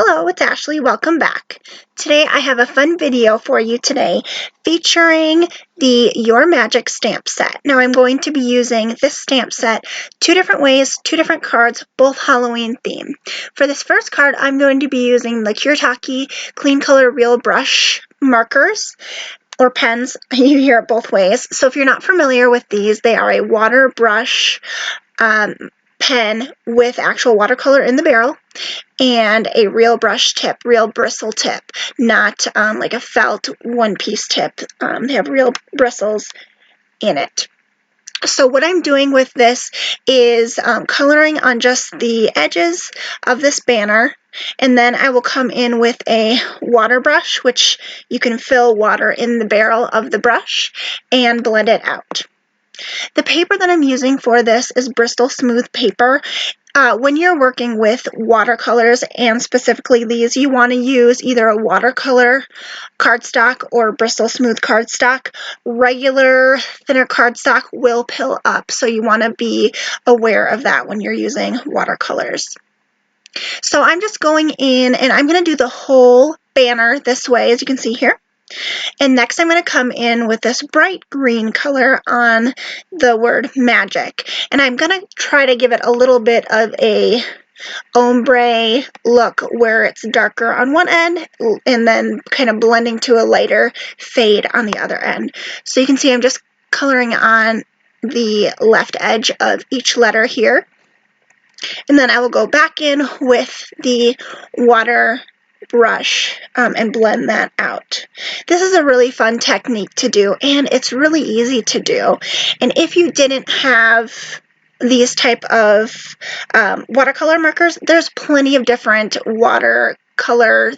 Hello, it's Ashley. Welcome back. Today I have a fun video for you today featuring the Your Magic stamp set. Now I'm going to be using this stamp set two different ways, two different cards, both Halloween theme. For this first card, I'm going to be using the Kuretake Clean Color Real Brush markers or pens. You hear it both ways. So if you're not familiar with these, they are a water brush pen with actual watercolor in the barrel and a real brush tip, real bristle tip, not like a felt one-piece tip. They have real bristles in it. So what I'm doing with this is coloring on just the edges of this banner, and then I will come in with a water brush, which you can fill water in the barrel of the brush and blend it out. The paper that I'm using for this is Bristol Smooth paper. When you're working with watercolors, and specifically these, you want to use either a watercolor cardstock or Bristol Smooth cardstock. Regular, thinner cardstock will pill up, so you want to be aware of that when you're using watercolors. So I'm just going in and I'm going to do the whole banner this way, as you can see here. And next I'm going to come in with this bright green color on the word magic. And I'm going to try to give it a little bit of a ombre look where it's darker on one end and then kind of blending to a lighter fade on the other end. So you can see I'm just coloring on the left edge of each letter here. And then I will go back in with the water brush and blend that out. This is a really fun technique to do, and it's really easy to do. And if you didn't have these type of watercolor markers, there's plenty of different watercolor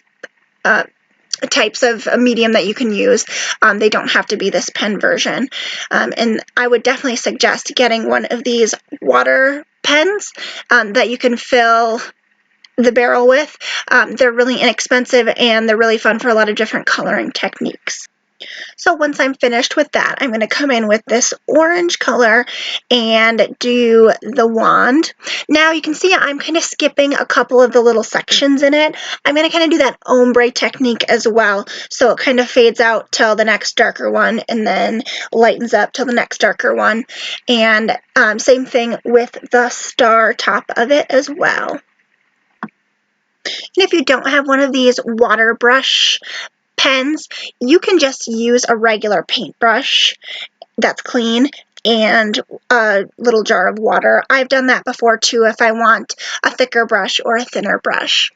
types of medium that you can use. They don't have to be this pen version. And I would definitely suggest getting one of these water pens that you can fill the barrel with. They're really inexpensive and they're really fun for a lot of different coloring techniques. So once I'm finished with that, I'm going to come in with this orange color and do the wand. Now you can see I'm kind of skipping a couple of the little sections in it. I'm going to kind of do that ombre technique as well. So it kind of fades out till the next darker one and then lightens up till the next darker one. And same thing with the star top of it as well. And if you don't have one of these water brush pens, you can just use a regular paintbrush that's clean and a little jar of water. I've done that before too if I want a thicker brush or a thinner brush.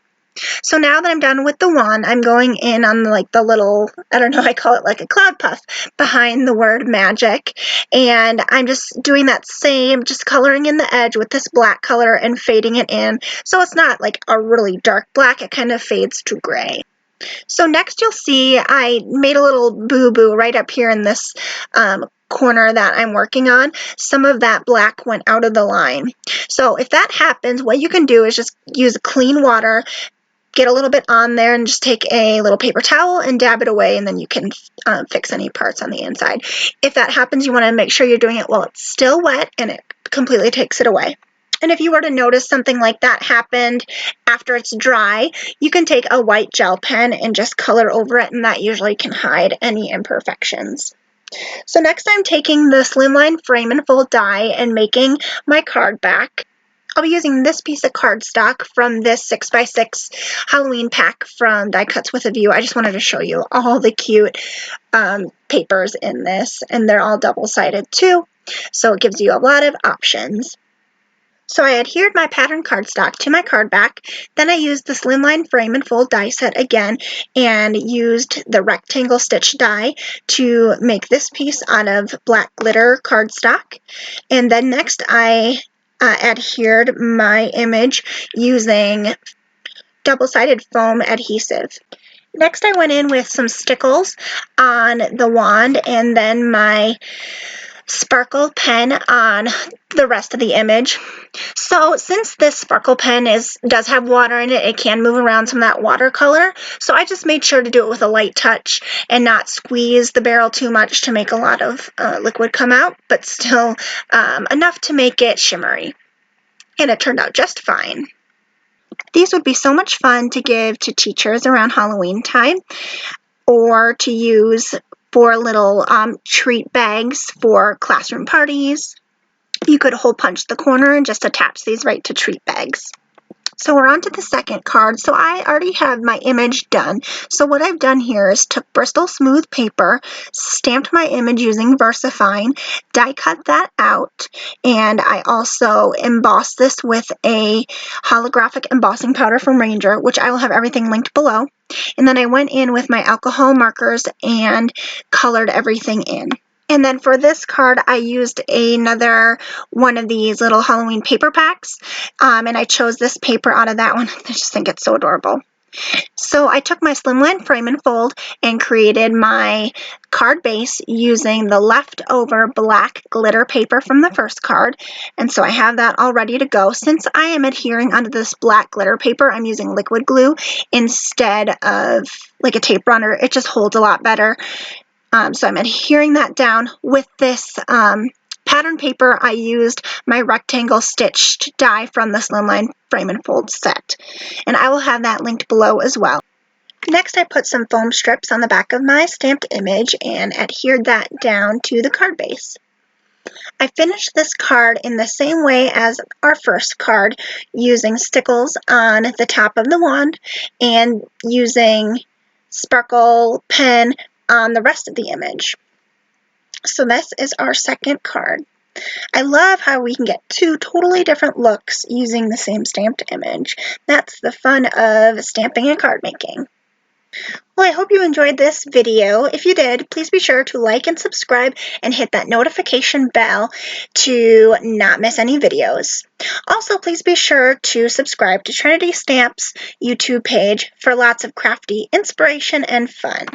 So now that I'm done with the wand, I'm going in on like the little, I don't know, I call it like a cloud puff behind the word magic. And I'm just doing that same, just coloring in the edge with this black color and fading it in. So it's not like a really dark black, it kind of fades to gray. So next you'll see I made a little boo-boo right up here in this corner that I'm working on. Some of that black went out of the line. So if that happens, what you can do is just use clean water, get a little bit on there, and just take a little paper towel and dab it away, and then you can fix any parts on the inside. If that happens, you want to make sure you're doing it while it's still wet and it completely takes it away. And if you were to notice something like that happened after it's dry, you can take a white gel pen and just color over it, and that usually can hide any imperfections. So next I'm taking the Slimline frame and fold die and making my card back. I'll be using this piece of cardstock from this 6x6 Halloween pack from Die Cuts with a View. I just wanted to show you all the cute papers in this, and they're all double-sided too, so it gives you a lot of options. So I adhered my pattern cardstock to my card back, then I used the Slimline frame and fold die set again and used the rectangle stitch die to make this piece out of black glitter cardstock. And then next I adhered my image using double-sided foam adhesive. Next I went in with some stickles on the wand and then my sparkle pen on the rest of the image. So since this sparkle pen does have water in it, it can move around some of that watercolor. So I just made sure to do it with a light touch and not squeeze the barrel too much to make a lot of liquid come out, but still enough to make it shimmery. And it turned out just fine. These would be so much fun to give to teachers around Halloween time, or to use for little treat bags for classroom parties. You could hole punch the corner and just attach these right to treat bags. So we're on to the second card. So I already have my image done. So what I've done here is took Bristol smooth paper, stamped my image using VersaFine, die cut that out, and I also embossed this with a holographic embossing powder from Ranger, which I will have everything linked below. And then I went in with my alcohol markers and colored everything in. And then for this card, I used another one of these little Halloween paper packs, and I chose this paper out of that one. I just think it's so adorable. So I took my Slimline frame and fold and created my card base using the leftover black glitter paper from the first card. And so I have that all ready to go. Since I am adhering onto this black glitter paper, I'm using liquid glue instead of like a tape runner. It just holds a lot better. So I'm adhering that down with this pattern paper. I used my rectangle stitched die from the Slimline frame and fold set, and I will have that linked below as well. Next, I put some foam strips on the back of my stamped image and adhered that down to the card base. I finished this card in the same way as our first card, using stickles on the top of the wand and using sparkle pen on the rest of the image. So this is our second card. I love how we can get two totally different looks using the same stamped image. That's the fun of stamping and card making. Well, I hope you enjoyed this video. If you did, please be sure to like and subscribe and hit that notification bell to not miss any videos. Also, please be sure to subscribe to Trinity Stamps YouTube page for lots of crafty inspiration and fun.